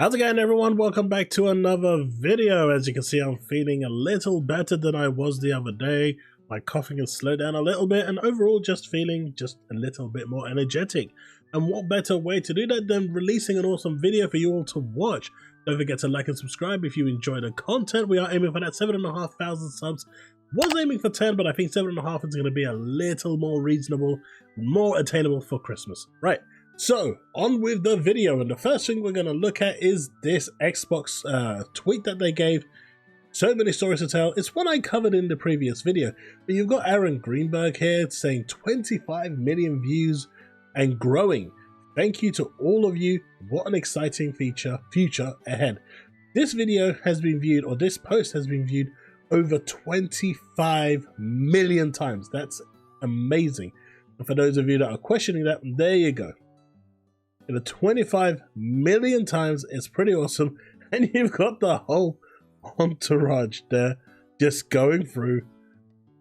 How's it going, everyone? Welcome back to another video. As you can see, I'm feeling a little better than I was the other day. My coughing has slowed down a little bit and overall just feeling just a little bit more energetic. And what better way to do that than releasing an awesome video for you all to watch. Don't forget to like and subscribe if you enjoy the content. We are aiming for that 7,500 subs. Was aiming for 10, but I think 7.5 is going to be a little more reasonable, more attainable for Christmas. Right. So, on with the video, and the first thing we're going to look at is this Xbox tweet that they gave. So many stories to tell. It's one I covered in the previous video, but you've got Aaron Greenberg here saying 25 million views and growing. Thank you to all of you. What an exciting future ahead. This video has been viewed, or this post has been viewed over 25 million times. That's amazing. And for those of you that are questioning that, there you go. The 25 million times is pretty awesome, and you've got the whole entourage there just going through.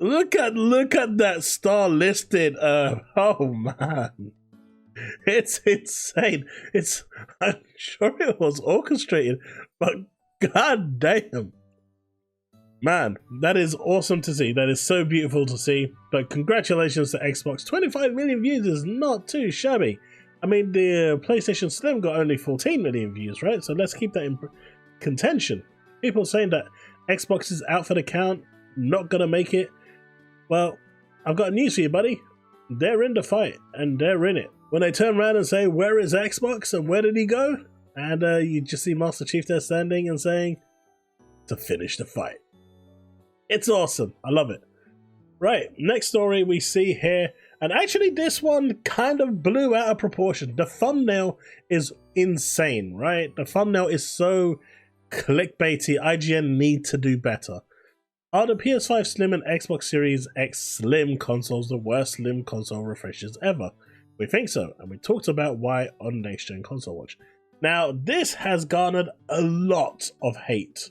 Look at that star listed. Oh man, it's insane. I'm sure it was orchestrated, but god damn, man, that is awesome to see. That is so beautiful to see. But congratulations to Xbox. 25 million views is not too shabby. I mean, the PlayStation Slim got only 14 million views, right? So let's keep that in contention. People saying that Xbox is out for the count, not gonna make it. Well, I've got news for you, buddy. They're in the fight, and they're in it. When they turn around and say, where is Xbox, and where did he go? And you just see Master Chief there standing and saying, to finish the fight. It's awesome. I love it. Right, next story we see here. And actually, this one kind of blew out of proportion. The thumbnail is insane, right? The thumbnail is so clickbaity. IGN need to do better. Are the PS5 Slim and Xbox Series X Slim consoles the worst Slim console refreshes ever? We think so, and we talked about why on Next Gen Console Watch. Now, this has garnered a lot of hate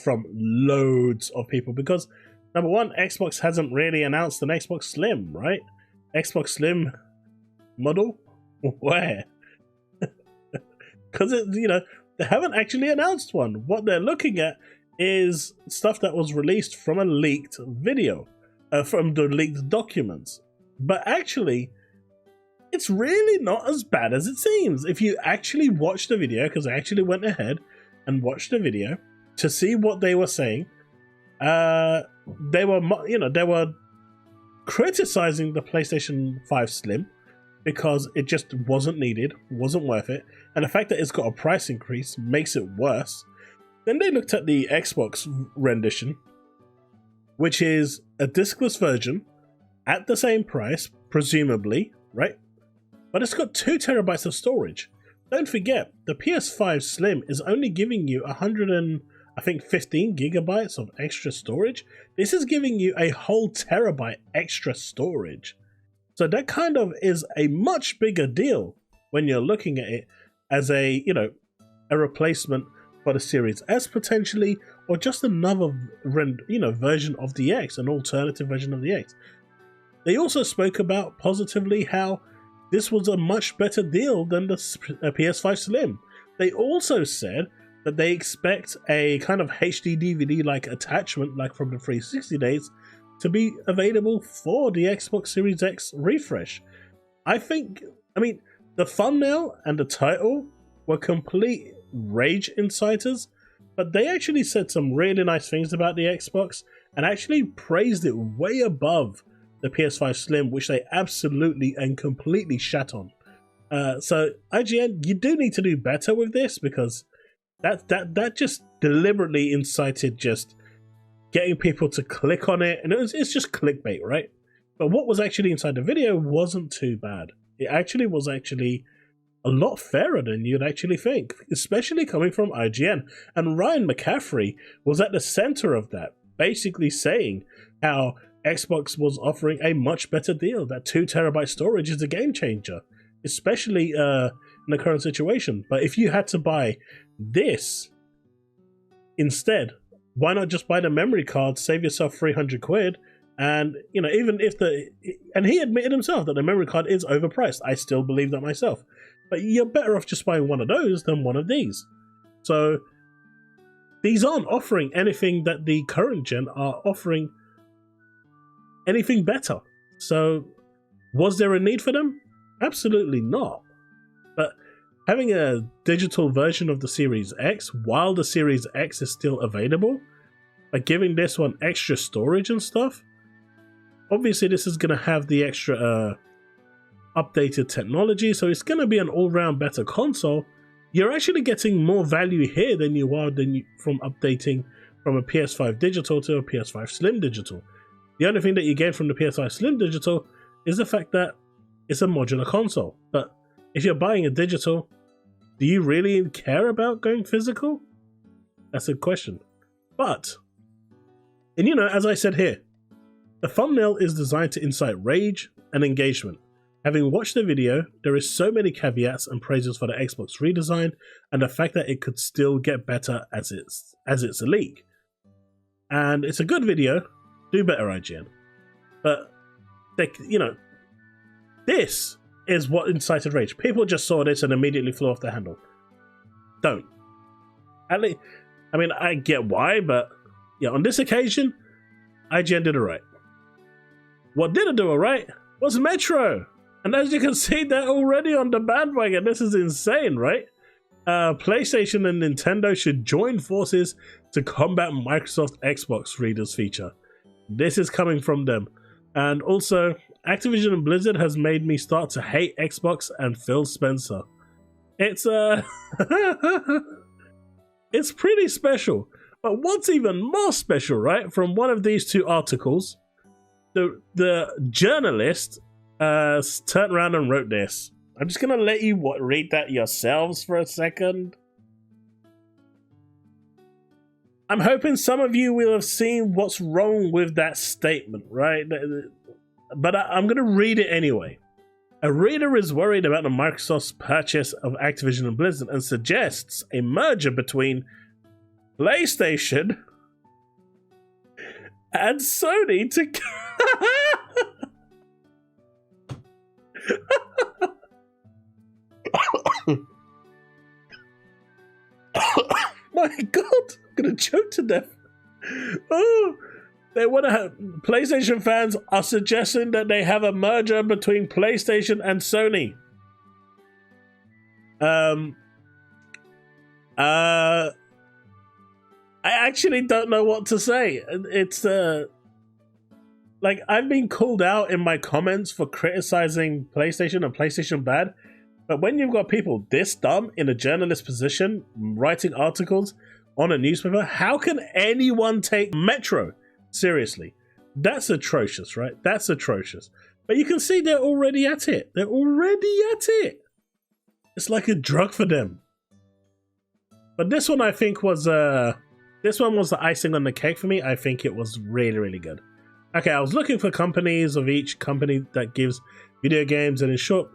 from loads of people because, number one, Xbox hasn't really announced an Xbox Slim, right? Xbox Slim model? Where? Because they haven't actually announced one. What they're looking at is stuff that was released from a leaked video, from the leaked documents. But actually, it's really not as bad as it seems. If you actually watch the video, because I actually went ahead and watched the video to see what they were saying, they were criticizing the PlayStation 5 Slim because it just wasn't needed, wasn't worth it, and the fact that it's got a price increase makes it worse. Then they looked at the Xbox rendition, which is a discless version at the same price, presumably, right? But it's got 2 terabytes of storage. Don't forget, the PS5 Slim is only giving you 15 gigabytes of extra storage. This is giving you a whole terabyte extra storage. So that kind of is a much bigger deal when you're looking at it as a replacement for the Series S potentially, or just another version of the X, an alternative version of the X. They also spoke about positively how this was a much better deal than the PS5 Slim. They also said that they expect a kind of HD DVD-like attachment, like from the 360 days, to be available for the Xbox Series X refresh. I mean, the thumbnail and the title were complete rage inciters, but they actually said some really nice things about the Xbox and actually praised it way above the PS5 Slim, which they absolutely and completely shat on. So IGN, you do need to do better with this, because that just deliberately incited just getting people to click on it, and it's just clickbait, right? But what was actually inside the video wasn't too bad. It actually was a lot fairer than you'd actually think, especially coming from IGN. And Ryan McCaffrey was at the center of that, basically saying how Xbox was offering a much better deal. That 2 terabyte storage is a game changer, especially in the current situation. But if you had to buy this instead, why not just buy the memory card, save yourself 300 quid, and even if and he admitted himself that the memory card is overpriced. I still believe that myself, but you're better off just buying one of those than one of these. So these aren't offering anything that the current gen are offering anything better. So was there a need for them? Absolutely not. But having a digital version of the Series X while the Series X is still available, like giving this one extra storage and stuff, obviously this is going to have the extra updated technology, so it's going to be an all-round better console. You're actually getting more value here than you are from updating from a PS5 digital to a PS5 Slim digital. The only thing that you gain from the PS5 Slim digital is the fact that it's a modular console. But if you're buying a digital, do you really care about going physical? That's a question. But, and you know, as I said here, the thumbnail is designed to incite rage and engagement. Having watched the video, there is so many caveats and praises for the Xbox redesign and the fact that it could still get better as it's a leak. And it's a good video. Do better, IGN. But, you know, this is what incited rage. People just saw this and immediately flew off the handle. Don't. At least, I mean, I get why, but yeah, on this occasion, IGN did it right. What didn't do it right was Metro. And as you can see, they're already on the bandwagon. This is insane, right? PlayStation and Nintendo should join forces to combat Microsoft Xbox readers feature. This is coming from them. And also, Activision Blizzard has made me start to hate Xbox and Phil Spencer. It's it's pretty special. But what's even more special, right? From one of these two articles, the journalist turned around and wrote this. I'm just gonna let you read that yourselves for a second. I'm hoping some of you will have seen what's wrong with that statement, right? But I'm gonna read it anyway. A reader is worried about the Microsoft's purchase of Activision and Blizzard and suggests a merger between PlayStation and Sony to my god, I'm gonna choke to death. Oh, they want to have PlayStation fans are suggesting that they have a merger between PlayStation and Sony. I actually don't know what to say. It's like, I've been called out in my comments for criticizing PlayStation and PlayStation bad, but when you've got people this dumb in a journalist position writing articles on a newspaper, how can anyone take Metro seriously? That's atrocious, right? That's atrocious. But you can see they're already at it. They're already at it. It's like a drug for them. But this one, I think, was this one was the icing on the cake for me. I think it was really, really good. Okay, I was looking for companies of each company that gives video games, and in short,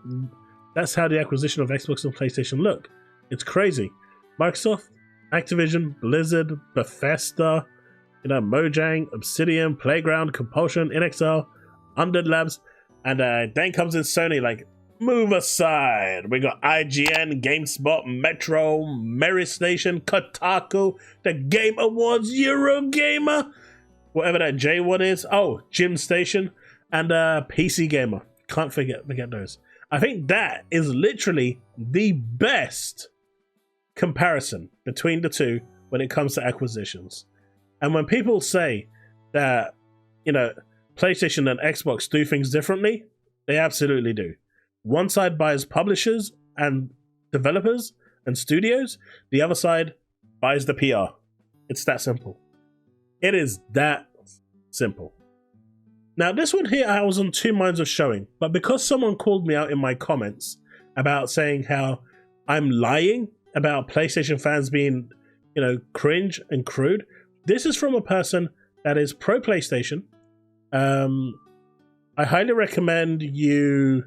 that's how the acquisition of Xbox and PlayStation look. It's crazy. Microsoft, Activision, Blizzard, Bethesda, you know, Mojang, Obsidian, Playground, Compulsion, InXL, Undead Labs, and then comes in Sony, like, move aside. We got IGN, GameSpot, Metro, Merit Station, Kotaku, the Game Awards, Eurogamer, whatever that J one is. Oh, Gym Station, and PC Gamer. Can't forget those. I think that is literally the best comparison between the two when it comes to acquisitions. And when people say that, you know, PlayStation and Xbox do things differently, they absolutely do. One side buys publishers and developers and studios. The other side buys the PR. It's that simple. It is that simple. Now, this one here, I was on two minds of showing, but because someone called me out in my comments about saying how I'm lying about PlayStation fans being, you know, cringe and crude, this is from a person that is pro PlayStation. I highly recommend you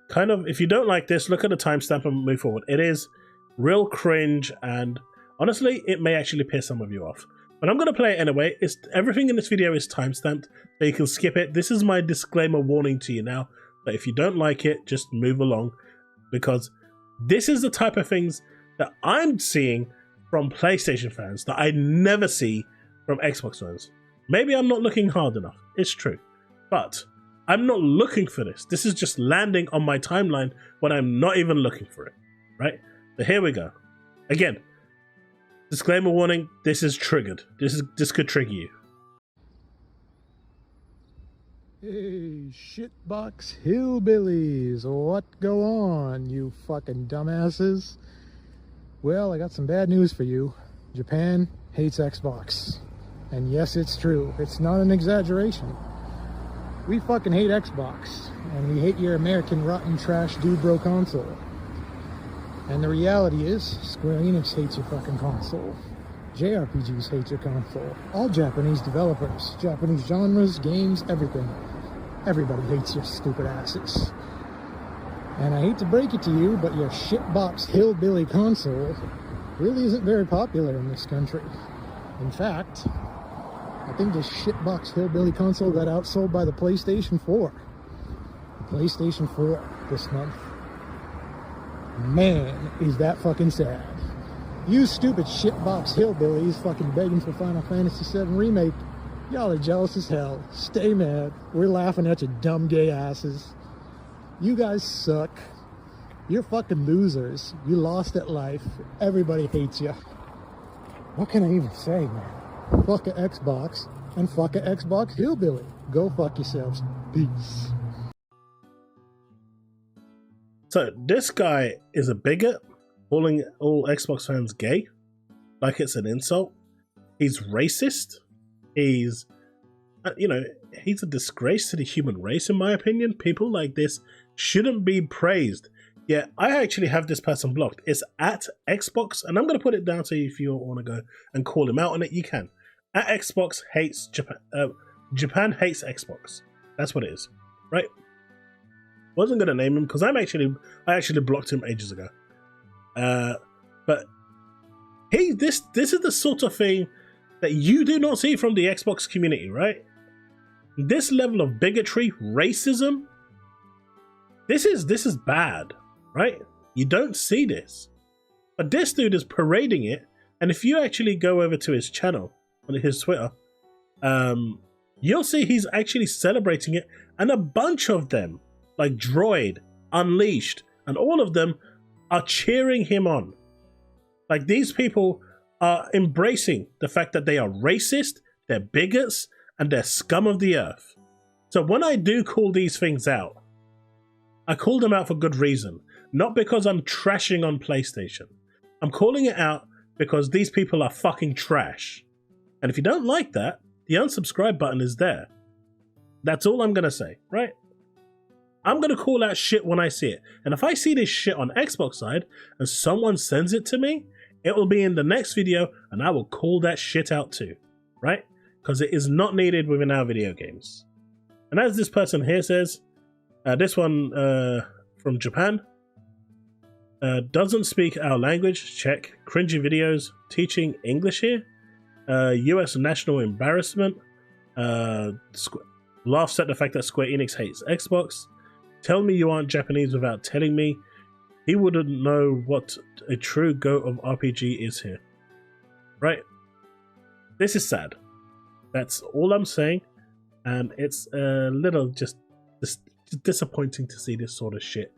kind of, if you don't like this, look at the timestamp and move forward. It is real cringe, and honestly, it may actually piss some of you off. But I'm going to play it anyway. Everything in this video is timestamped, so you can skip it. This is my disclaimer warning to you now, that if you don't like it, just move along, because this is the type of things that I'm seeing from PlayStation fans that I never see from Xbox fans. Maybe I'm not looking hard enough. It's true. But I'm not looking for this. This is just landing on my timeline when I'm not even looking for it, right? So here we go. Again, disclaimer warning, this is triggered. This could trigger you. Hey, shitbox hillbillies, what go on, you fucking dumbasses? Well, I got some bad news for you. Japan hates Xbox. And yes, it's true. It's not an exaggeration. We fucking hate Xbox. And we hate your American rotten trash dude bro console. And the reality is, Square Enix hates your fucking console. JRPGs hate your console. All Japanese developers, Japanese genres, games, everything. Everybody hates your stupid asses. And I hate to break it to you, but your shitbox hillbilly console really isn't very popular in this country. In fact, I think this shitbox hillbilly console got outsold by the PlayStation 4. The PlayStation 4 this month. Man, is that fucking sad. You stupid shitbox hillbillies fucking begging for Final Fantasy VII Remake. Y'all are jealous as hell. Stay mad. We're laughing at your dumb gay asses. You guys suck. You're fucking losers. You lost at life. Everybody hates you. What can I even say, man? Fuck a Xbox and fuck a Xbox hillbilly. Go fuck yourselves. Peace. So this guy is a bigot, calling all Xbox fans gay, like it's an insult. He's racist. He's, he's a disgrace to the human race, in my opinion. People like this shouldn't be praised. Yeah, I actually have this person blocked. It's at Xbox, and I'm going to put it down so if you want to go and call him out on it, you can. At Xbox hates Japan. Japan hates Xbox. That's what it is, right? Wasn't going to name him because I actually blocked him ages ago. But this is the sort of thing that you do not see from the Xbox community, right? This level of bigotry, racism, this is bad, right? You don't see this. But this dude is parading it, and if you actually go over to his channel, on his Twitter, you'll see he's actually celebrating it, and a bunch of them, like Droid, Unleashed, and all of them are cheering him on. Like, these people are embracing the fact that they are racist, they're bigots, and they're scum of the earth. So when I do call these things out, I call them out for good reason, not because I'm trashing on PlayStation. I'm calling it out because these people are fucking trash. And if you don't like that, the unsubscribe button is there. That's all I'm going to say, right? I'm going to call out shit when I see it. And if I see this shit on Xbox side and someone sends it to me, it will be in the next video and I will call that shit out too, right? Because it is not needed within our video games. And as this person here says, this one from Japan, doesn't speak our language, check. Cringy videos, teaching English here. US national embarrassment. Laughs at the fact that Square Enix hates Xbox. Tell me you aren't Japanese without telling me. He wouldn't know what a true go of RPG is here. Right? This is sad. That's all I'm saying. And it's a little just disappointing to see this sort of shit.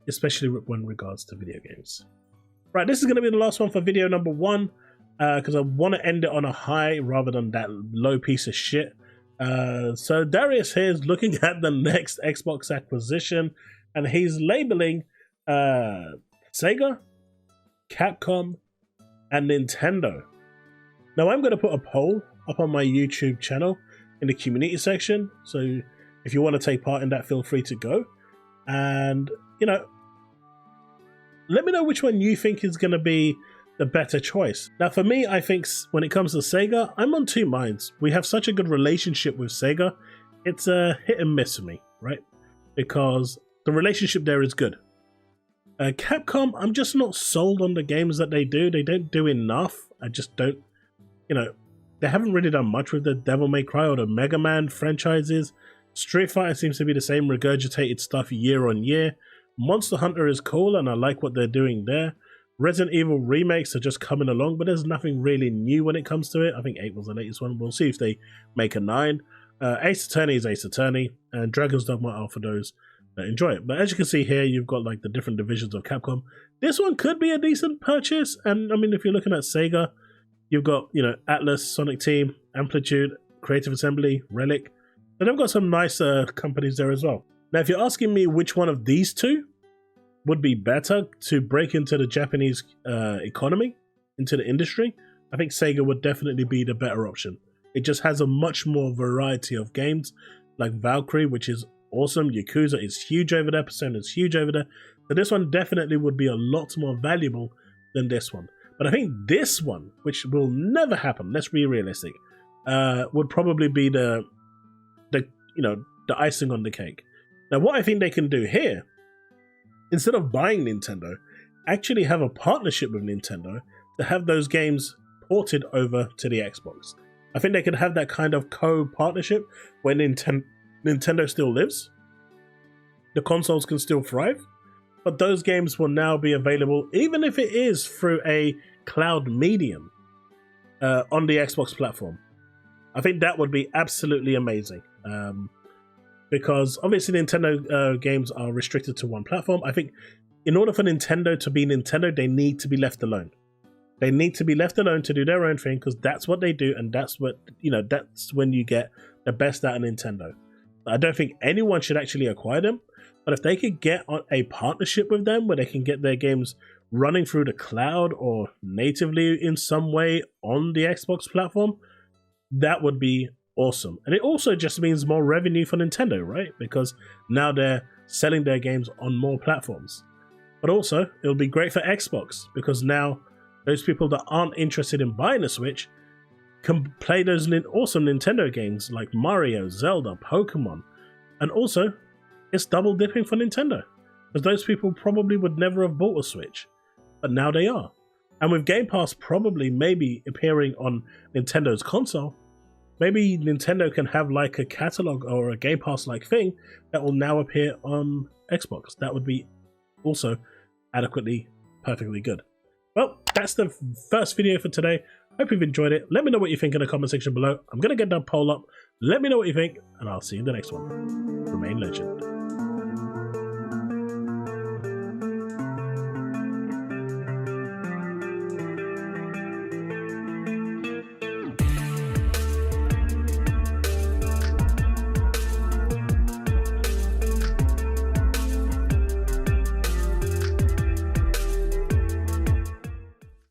Especially when regards to video games. Right, this is going to be the last one for video number 1. Because I want to end it on a high rather than that low piece of shit. So Darius here is looking at the next Xbox acquisition, and he's labeling Sega, Capcom, and Nintendo. Now I'm going to put a poll up on my YouTube channel in the community section, so if you want to take part in that, feel free to go. And, let me know which one you think is going to be the better choice. Now for me, I think when it comes to Sega, I'm on two minds. We have such a good relationship with Sega. It's a hit and miss for me, right? Because the relationship there is good. Capcom, I'm just not sold on the games that they do. They don't do enough. I just don't, they haven't really done much with the Devil May Cry or the Mega Man franchises. Street Fighter seems to be the same regurgitated stuff year on year. Monster Hunter is cool and I like what they're doing there. Resident Evil remakes are just coming along, but there's nothing really new when it comes to it. I think 8 was the latest one. We'll see if they make a 9. Ace Attorney is Ace Attorney, and Dragon's Dogma are for those that enjoy it. But as you can see here, you've got like the different divisions of Capcom. This one could be a decent purchase, and I mean, if you're looking at Sega, you've got, you know, Atlas, Sonic Team, Amplitude, Creative Assembly, Relic. So they've got some nice companies there as well. Now, if you're asking me which one of these two would be better to break into the Japanese economy, into the industry, I think Sega would definitely be the better option. It just has a much more variety of games, like Valkyrie, which is awesome. Yakuza is huge over there. Persona is huge over there. So this one definitely would be a lot more valuable than this one. But I think this one, which will never happen, let's be realistic, would probably be the icing on the cake. Now, what I think they can do here, instead of buying Nintendo, actually have a partnership with Nintendo to have those games ported over to the Xbox. I think they could have that kind of co-partnership where Nintendo still lives, the consoles can still thrive, but those games will now be available, even if it is through a cloud medium, on the Xbox platform. I think that would be absolutely amazing. Because obviously Nintendo games are restricted to one platform. I think in order for Nintendo to be Nintendo, they need to be left alone. They need to be left alone to do their own thing, because that's what they do, and that's what, you know, that's when you get the best out of Nintendo. I don't think anyone should actually acquire them, but if they could get on a partnership with them where they can get their games running through the cloud or natively in some way on the Xbox platform, that would be awesome. And it also just means more revenue for Nintendo, right? Because now they're selling their games on more platforms. But also, it'll be great for Xbox, because now those people that aren't interested in buying a Switch can play those awesome Nintendo games like Mario, Zelda, Pokemon. And also, it's double dipping for Nintendo, because those people probably would never have bought a Switch, but now they are. And with Game Pass probably maybe appearing on Nintendo's console, maybe Nintendo can have like a catalog or a Game Pass like thing that will now appear on Xbox. That would be also adequately, perfectly good. Well, that's the first video for today. Hope you've enjoyed it. Let me know what you think in the comment section below. I'm going to get that poll up. Let me know what you think, and I'll see you in the next one. Remain legend.